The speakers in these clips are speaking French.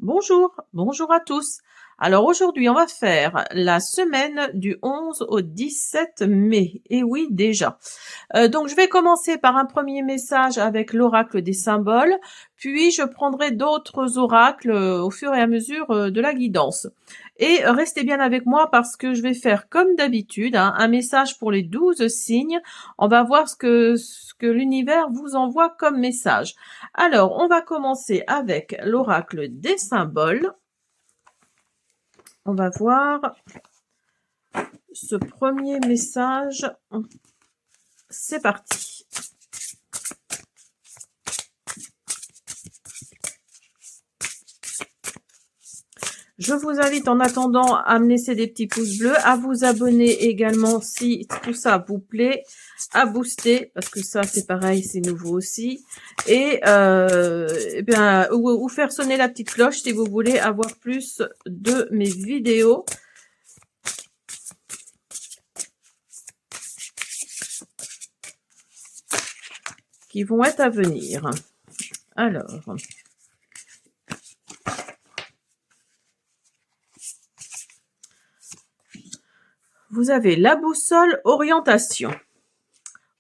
Bonjour, bonjour à tous. Alors aujourd'hui, on va faire la semaine du 11 au 17 mai. Et oui, déjà. Donc je vais commencer par un premier message avec l'oracle des symboles, puis je prendrai d'autres oracles au fur et à mesure de la guidance. Et restez bien avec moi parce que je vais faire comme d'habitude un message pour les 12 signes. On va voir ce que l'univers vous envoie comme message. Alors, on va commencer avec l'oracle des symboles. On va voir ce premier message. C'est parti. Je vous invite en attendant à me laisser des petits pouces bleus, à vous abonner également si tout ça vous plaît, à booster, parce que ça c'est pareil, c'est nouveau aussi, et bien, ou faire sonner la petite cloche si vous voulez avoir plus de mes vidéos. Qui vont être à venir. Alors, vous avez la boussole orientation.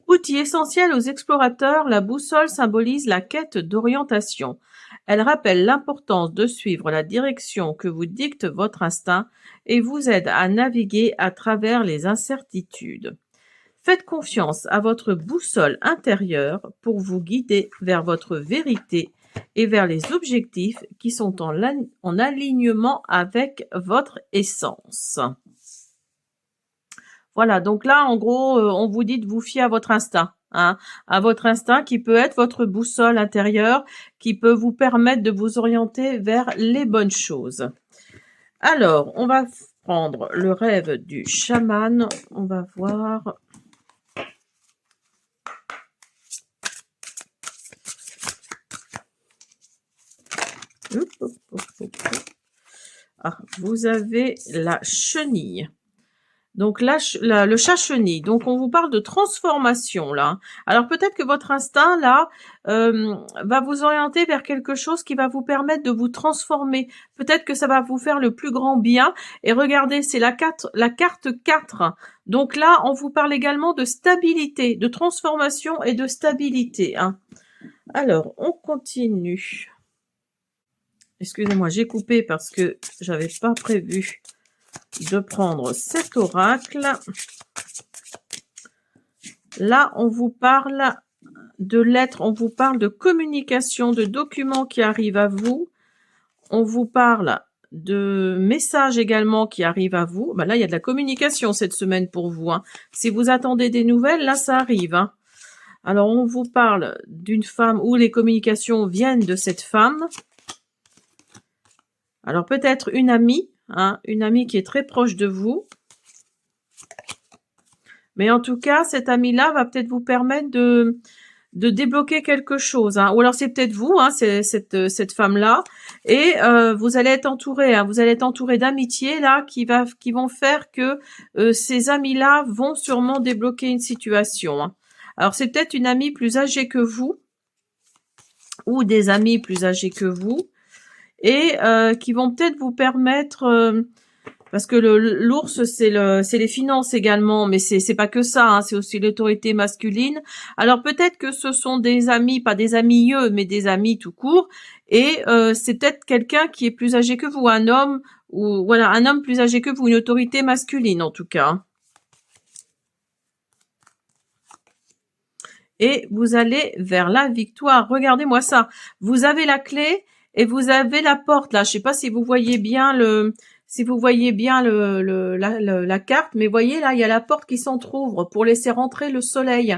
Outil essentiel aux explorateurs, la boussole symbolise la quête d'orientation. Elle rappelle l'importance de suivre la direction que vous dicte votre instinct et vous aide à naviguer à travers les incertitudes. Faites confiance à votre boussole intérieure pour vous guider vers votre vérité et vers les objectifs qui sont en alignement avec votre essence. Voilà, donc là, en gros, on vous dit de vous fier à votre instinct, hein, à votre instinct qui peut être votre boussole intérieure, qui peut vous permettre de vous orienter vers les bonnes choses. Alors, on va prendre le rêve du chaman. On va voir. Ah, vous avez la chenille. Donc là, le chat chenille. Donc on vous parle de transformation là. Alors peut-être que votre instinct là va vous orienter vers quelque chose qui va vous permettre de vous transformer. Peut-être que ça va vous faire le plus grand bien. Et regardez, c'est la carte 4. Donc là, on vous parle également de stabilité, de transformation et de stabilité. Hein. Alors, on continue. Excusez-moi, j'ai coupé parce que j'avais pas prévu de prendre cet oracle. Là, on vous parle de lettres, on vous parle de communication, de documents qui arrivent à vous. On vous parle de messages également qui arrivent à vous. Ben là, il y a de la communication cette semaine pour vous. Hein. Si vous attendez des nouvelles, là, ça arrive. Hein. Alors, on vous parle d'une femme où les communications viennent de cette femme. Alors, peut-être une amie qui est très proche de vous. Mais en tout cas, cette amie-là va peut-être vous permettre de débloquer quelque chose. Hein. Ou alors, c'est peut-être vous, hein, cette femme-là. Et vous allez être entouré. Hein, vous allez être entouré d'amitiés là qui vont faire que ces amis-là vont sûrement débloquer une situation. Hein. Alors, c'est peut-être une amie plus âgée que vous ou des amis plus âgés que vous et qui vont peut-être vous permettre... parce que l'ours, c'est les finances également, mais c'est pas que ça, hein, c'est aussi l'autorité masculine. Alors peut-être que ce sont des amis, pas des amis mais des amis tout court, et c'est peut-être quelqu'un qui est plus âgé que vous, un homme, ou voilà, un homme plus âgé que vous, une autorité masculine en tout cas. Et vous allez vers la victoire. Regardez-moi ça. Vous avez la clé et vous avez la porte là. Je sais pas si vous voyez bien la carte, mais voyez là, il y a la porte qui s'entrouvre pour laisser rentrer le soleil.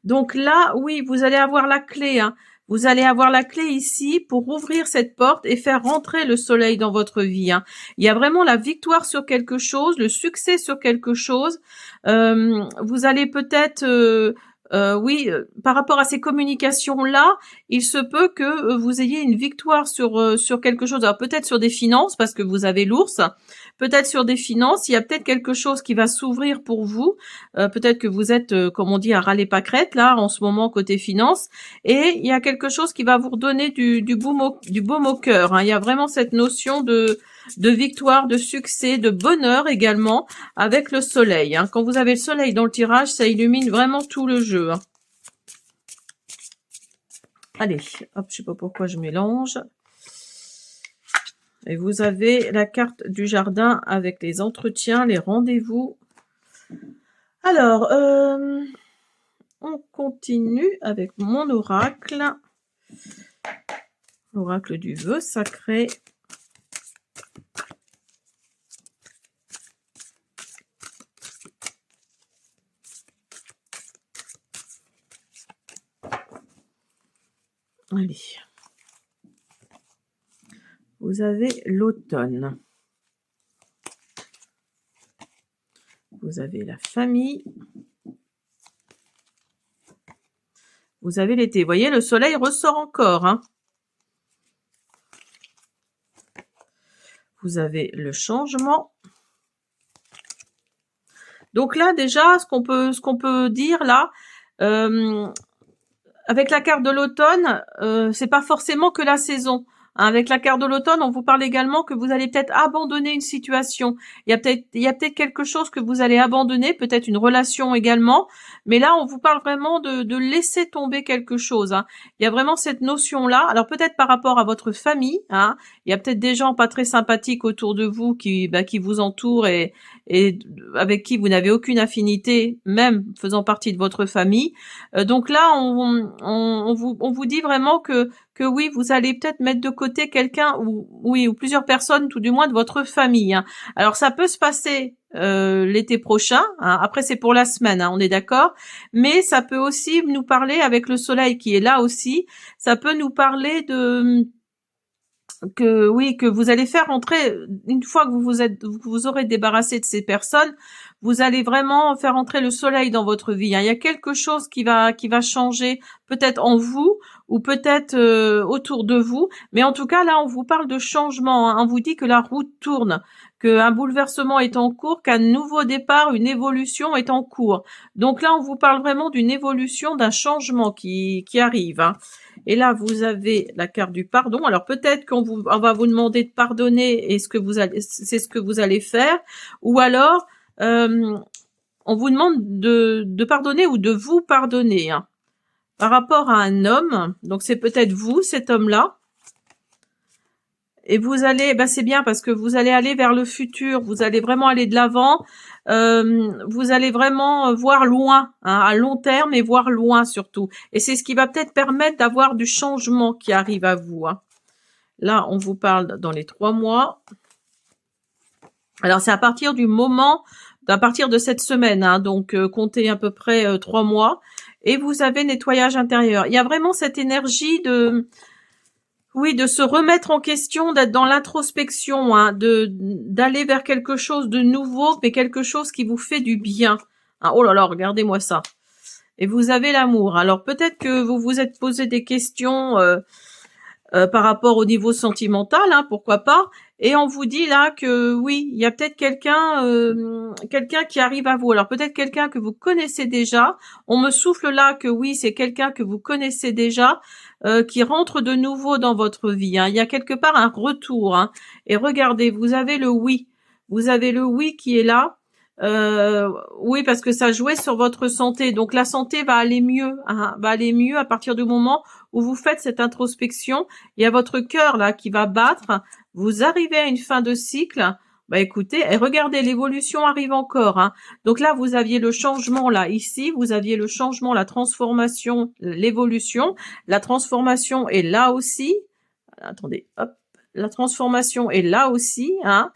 Donc là, oui, vous allez avoir la clé. Hein. Vous allez avoir la clé ici pour ouvrir cette porte et faire rentrer le soleil dans votre vie. Hein. Il y a vraiment la victoire sur quelque chose, le succès sur quelque chose. Vous allez peut-être... par rapport à ces communications-là, il se peut que vous ayez une victoire sur quelque chose. Alors peut-être sur des finances, parce que vous avez l'ours. peut-être sur des finances, il y a peut-être quelque chose qui va s'ouvrir pour vous. Peut-être que vous êtes, comme on dit, à râler pâquerette, là, en ce moment, côté finance. Et il y a quelque chose qui va vous redonner du baume au cœur, hein. Il y a vraiment cette notion de victoire, de succès, de bonheur également, avec le soleil, hein. Quand vous avez le soleil dans le tirage, ça illumine vraiment tout le jeu, hein. Allez, hop, je sais pas pourquoi je mélange. Et vous avez la carte du jardin avec les entretiens, les rendez-vous. Alors, on continue avec mon oracle. L'oracle du vœu sacré. Allez. Vous avez l'automne. Vous avez la famille. Vous avez l'été. Vous voyez, le soleil ressort encore, hein. Vous avez le changement. Donc là, déjà, ce qu'on peut dire là, avec la carte de l'automne, c'est pas forcément que la saison. Hein, avec la carte de l'automne, on vous parle également que vous allez peut-être abandonner une situation. Il y a peut-être quelque chose que vous allez abandonner, peut-être une relation également. Mais là, on vous parle vraiment de laisser tomber quelque chose, hein. Il y a vraiment cette notion-là. Alors peut-être par rapport à votre famille, hein. Il y a peut-être des gens pas très sympathiques autour de vous qui vous entourent et avec qui vous n'avez aucune affinité, même faisant partie de votre famille. Donc là, on vous dit vraiment que oui, vous allez peut-être mettre de côté quelqu'un ou plusieurs personnes, tout du moins de votre famille, hein. Alors ça peut se passer l'été prochain, hein. Après c'est pour la semaine, hein, on est d'accord, mais ça peut aussi nous parler avec le soleil qui est là aussi, ça peut nous parler de que vous allez faire entrer, une fois que vous aurez débarrassé de ces personnes, vous allez vraiment faire entrer le soleil dans votre vie, hein. Il y a quelque chose qui va changer, peut-être en vous ou peut-être autour de vous, mais en tout cas là on vous parle de changement, hein. On vous dit que la roue tourne, qu'un bouleversement est en cours, qu'un nouveau départ, une évolution est en cours. Donc là on vous parle vraiment d'une évolution, d'un changement qui arrive, hein. Et là, vous avez la carte du pardon. Alors peut-être qu'on va vous demander de pardonner et c'est ce que vous allez faire. Ou alors, on vous demande de pardonner ou de vous pardonner, hein, par rapport à un homme. Donc c'est peut-être vous, cet homme-là. Et vous allez, c'est bien parce que vous allez aller vers le futur. Vous allez vraiment aller de l'avant. Vous allez vraiment voir loin, hein, à long terme et voir loin surtout. Et c'est ce qui va peut-être permettre d'avoir du changement qui arrive à vous, hein. Là, on vous parle dans les 3 mois. Alors, c'est à partir de cette semaine, hein, donc comptez à peu près 3 mois. Et vous avez nettoyage intérieur. Il y a vraiment cette énergie de se remettre en question, d'être dans l'introspection, hein, d'aller vers quelque chose de nouveau, mais quelque chose qui vous fait du bien. Ah, oh là là, regardez-moi ça. Et vous avez l'amour. Alors peut-être que vous vous êtes posé des questions par rapport au niveau sentimental, hein, pourquoi pas. Et on vous dit là que oui, il y a peut-être quelqu'un qui arrive à vous. Alors peut-être quelqu'un que vous connaissez déjà. On me souffle là que oui, c'est quelqu'un que vous connaissez déjà, qui rentre de nouveau dans votre vie, hein. Il y a quelque part un retour, hein. Et regardez, vous avez le oui. Vous avez le oui qui est là. Oui, parce que ça jouait sur votre santé. Donc la santé va aller mieux, hein, va aller mieux à partir du moment où vous faites cette introspection. Il y a votre cœur là qui va battre. Vous arrivez à une fin de cycle. Écoutez, et regardez, l'évolution arrive encore, hein. Donc là, vous aviez le changement là, ici, vous aviez le changement, la transformation, l'évolution. La transformation est là aussi. Attendez, hop. La transformation est là aussi, hein.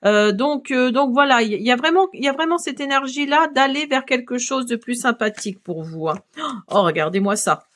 Donc voilà, il y a vraiment cette énergie là d'aller vers quelque chose de plus sympathique pour vous, hein. Oh, regardez-moi ça.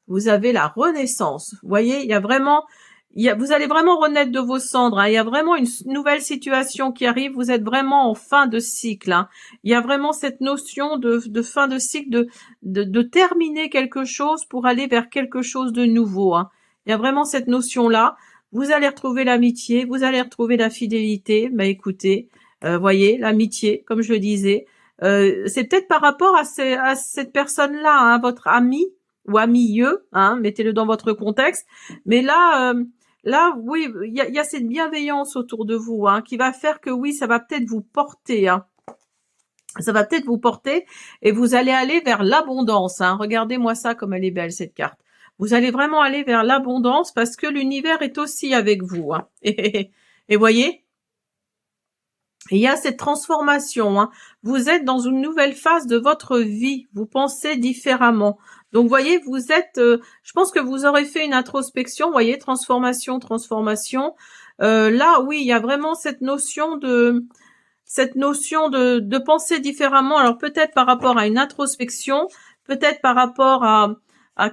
Vous avez la renaissance. Vous voyez, vous allez vraiment renaître de vos cendres, hein. Il y a vraiment une nouvelle situation qui arrive. Vous êtes vraiment en fin de cycle, hein. Il y a vraiment cette notion de fin de cycle, de terminer quelque chose pour aller vers quelque chose de nouveau, hein. Il y a vraiment cette notion là. vous allez retrouver l'amitié, vous allez retrouver la fidélité. Bah écoutez, voyez, l'amitié, comme je le disais. C'est peut-être par rapport à, à cette personne-là, hein, votre ami ou amieux, hein, mettez-le dans votre contexte. Mais là, là, oui, il y a cette bienveillance autour de vous, hein, qui va faire que oui, ça va peut-être vous porter, hein. Ça va peut-être vous porter et vous allez aller vers l'abondance, hein. Regardez-moi ça comme elle est belle, cette carte. Vous allez vraiment aller vers l'abondance parce que l'univers est aussi avec vous, hein. Et voyez, il y a cette transformation, hein. Vous êtes dans une nouvelle phase de votre vie. Vous pensez différemment. Donc, voyez, vous êtes... je pense que vous aurez fait une introspection. Voyez, transformation, transformation. Là, oui, il y a vraiment cette notion de penser différemment. Alors, peut-être par rapport à une introspection, peut-être par rapport à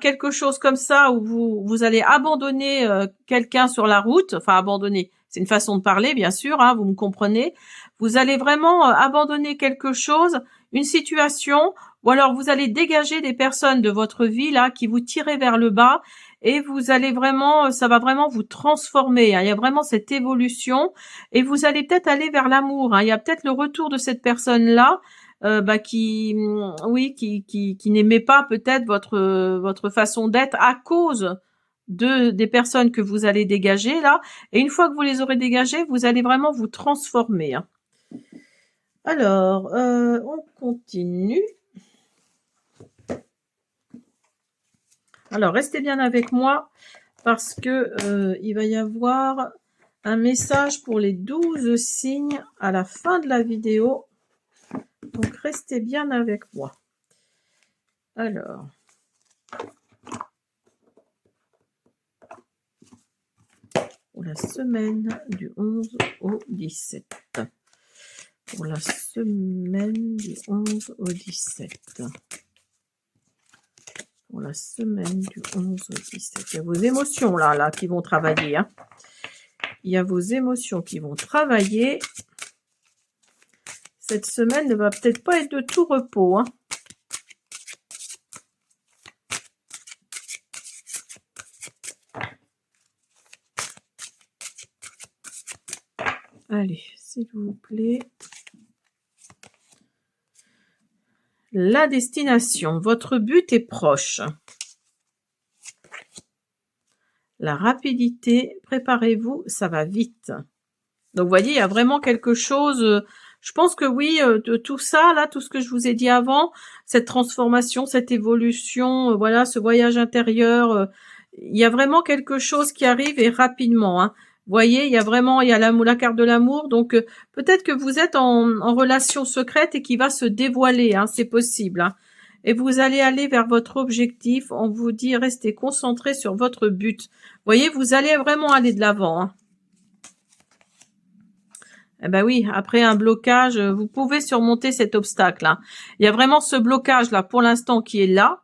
quelque chose comme ça où vous allez abandonner quelqu'un sur la route. Enfin, abandonner. C'est une façon de parler, bien sûr, hein, vous me comprenez. Vous allez vraiment abandonner quelque chose, une situation, ou alors vous allez dégager des personnes de votre vie là qui vous tirent vers le bas et vous allez vraiment, ça va vraiment vous transformer, hein. Il y a vraiment cette évolution et vous allez peut-être aller vers l'amour, hein. Il y a peut-être le retour de cette personne-là oui, qui n'aimait pas peut-être votre façon d'être à cause des personnes que vous allez dégager là. Et une fois que vous les aurez dégagées, vous allez vraiment vous transformer, hein. Alors, on continue. Alors, restez bien avec moi parce que il va y avoir un message pour les 12 signes à la fin de la vidéo. Donc, restez bien avec moi. Alors, pour la semaine du 11 au 17. Pour la semaine du 11 au 17. Pour la semaine du 11 au 17. Il y a vos émotions là qui vont travailler, hein. Il y a vos émotions qui vont travailler. Cette semaine ne va peut-être pas être de tout repos, hein. Allez, s'il vous plaît. La destination. Votre but est proche. La rapidité. Préparez-vous, ça va vite. Donc, vous voyez, il y a vraiment quelque chose... je pense que oui, de tout ça, là, tout ce que je vous ai dit avant, cette transformation, cette évolution, voilà, ce voyage intérieur, il y a vraiment quelque chose qui arrive et rapidement, hein. Vous voyez, il y a vraiment, il y a la carte de l'amour, donc peut-être que vous êtes en relation secrète et qui va se dévoiler, hein, c'est possible, hein. Et vous allez aller vers votre objectif, on vous dit, restez concentré sur votre but. Vous voyez, vous allez vraiment aller de l'avant, hein. Eh ben oui, après un blocage, vous pouvez surmonter cet obstacle, hein. Il y a vraiment ce blocage-là, pour l'instant, qui est là,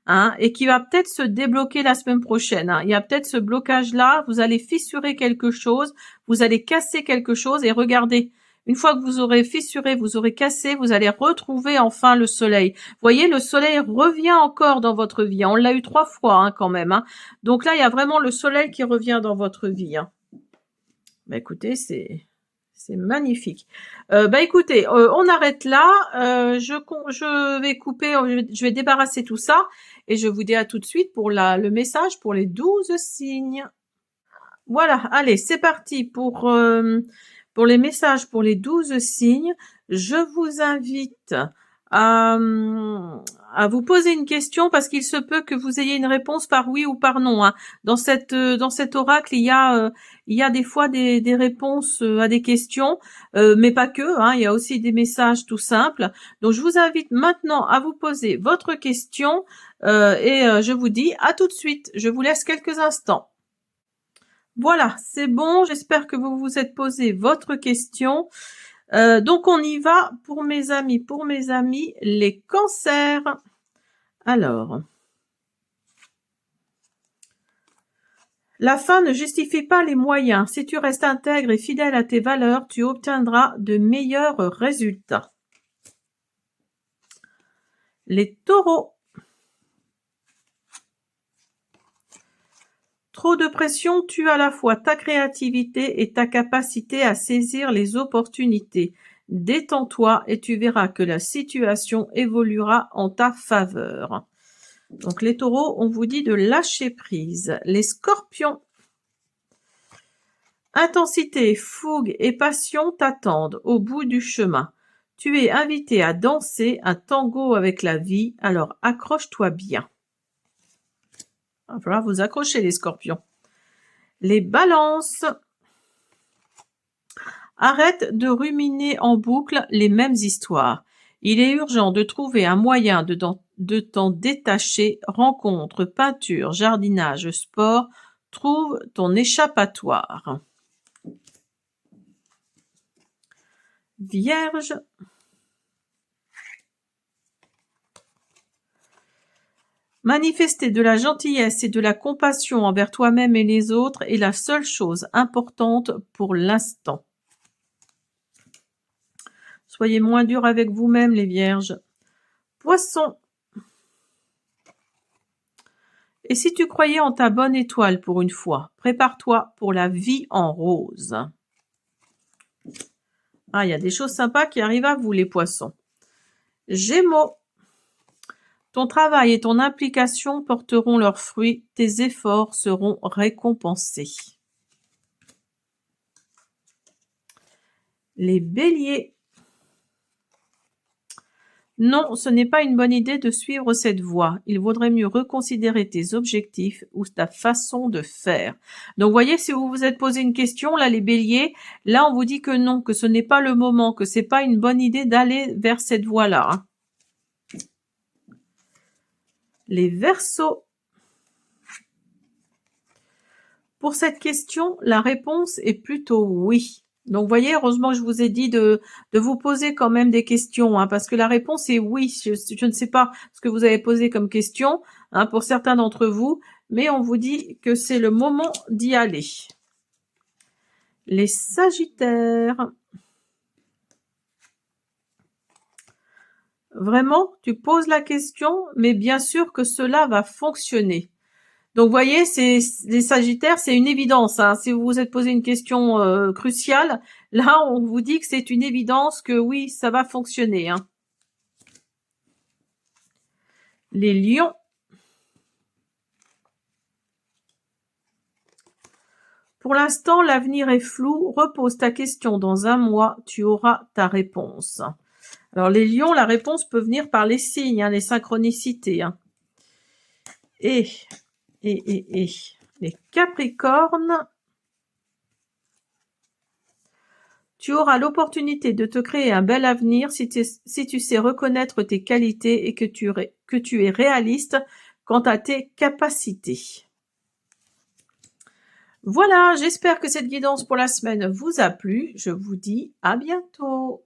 hein, et qui va peut-être se débloquer la semaine prochaine, hein. Il y a peut-être ce blocage-là, vous allez fissurer quelque chose, vous allez casser quelque chose, et regardez, une fois que vous aurez fissuré, vous aurez cassé, vous allez retrouver enfin le soleil. Vous voyez, le soleil revient encore dans votre vie, hein. On l'a eu 3 fois, hein, quand même, hein. Donc là, il y a vraiment le soleil qui revient dans votre vie, hein. Ben écoutez, c'est magnifique. Écoutez, on arrête là. Je vais couper, je vais débarrasser tout ça et je vous dis à tout de suite pour le message pour les 12 signes. Voilà, allez, c'est parti pour les messages pour les 12 signes. Je vous invite à, à vous poser une question parce qu'il se peut que vous ayez une réponse par oui ou par non, hein. Dans cet oracle, il y a des fois des réponses à des questions, mais pas que, hein, il y a aussi des messages tout simples. Donc, je vous invite maintenant à vous poser votre question et je vous dis à tout de suite. Je vous laisse quelques instants. Voilà, c'est bon. J'espère que vous vous êtes posé votre question. Donc, on y va pour mes amis, les cancers. Alors, la fin ne justifie pas les moyens. Si tu restes intègre et fidèle à tes valeurs, tu obtiendras de meilleurs résultats. Les taureaux. Trop de pression tue à la fois ta créativité et ta capacité à saisir les opportunités. Détends-toi et tu verras que la situation évoluera en ta faveur. Donc les taureaux, on vous dit de lâcher prise. Les scorpions, intensité, fougue et passion t'attendent au bout du chemin. Tu es invité à danser un tango avec la vie, alors accroche-toi bien. Il va falloir vous accrocher les scorpions. Les balances, arrête de ruminer en boucle les mêmes histoires. Il est urgent de trouver un moyen de t'en détacher. Rencontre, peinture, jardinage, sport, trouve ton échappatoire. Vierge, manifester de la gentillesse et de la compassion envers toi-même et les autres est la seule chose importante pour l'instant. Soyez moins dur avec vous-même, les vierges. Poisson, et si tu croyais en ta bonne étoile pour une fois, prépare-toi pour la vie en rose. Ah, il y a des choses sympas qui arrivent à vous, les poissons. Gémeaux, ton travail et ton implication porteront leurs fruits, tes efforts seront récompensés. Les béliers, non, ce n'est pas une bonne idée de suivre cette voie. Il vaudrait mieux reconsidérer tes objectifs ou ta façon de faire. Donc, voyez, si vous vous êtes posé une question, là, les béliers, là, on vous dit que non, que ce n'est pas le moment, que c'est pas une bonne idée d'aller vers cette voie-là. Hein. Les verseaux. Pour cette question, la réponse est plutôt oui. Donc, voyez, heureusement que je vous ai dit de vous poser quand même des questions, hein, parce que la réponse est oui. Je ne sais pas ce que vous avez posé comme question, hein, pour certains d'entre vous, mais on vous dit que c'est le moment d'y aller. Les sagittaires. Vraiment, tu poses la question, mais bien sûr que cela va fonctionner. Donc, vous voyez, les sagittaires, c'est une évidence. Hein. Si vous vous êtes posé une question cruciale, là, on vous dit que c'est une évidence que oui, ça va fonctionner. Hein. Les lions. Pour l'instant, l'avenir est flou. Repose ta question dans un mois, tu auras ta réponse. Alors, les lions, la réponse peut venir par les signes, hein, les synchronicités. Hein. Et les capricornes, tu auras l'opportunité de te créer un bel avenir si tu sais reconnaître tes qualités et que tu es réaliste quant à tes capacités. Voilà, j'espère que cette guidance pour la semaine vous a plu. Je vous dis à bientôt.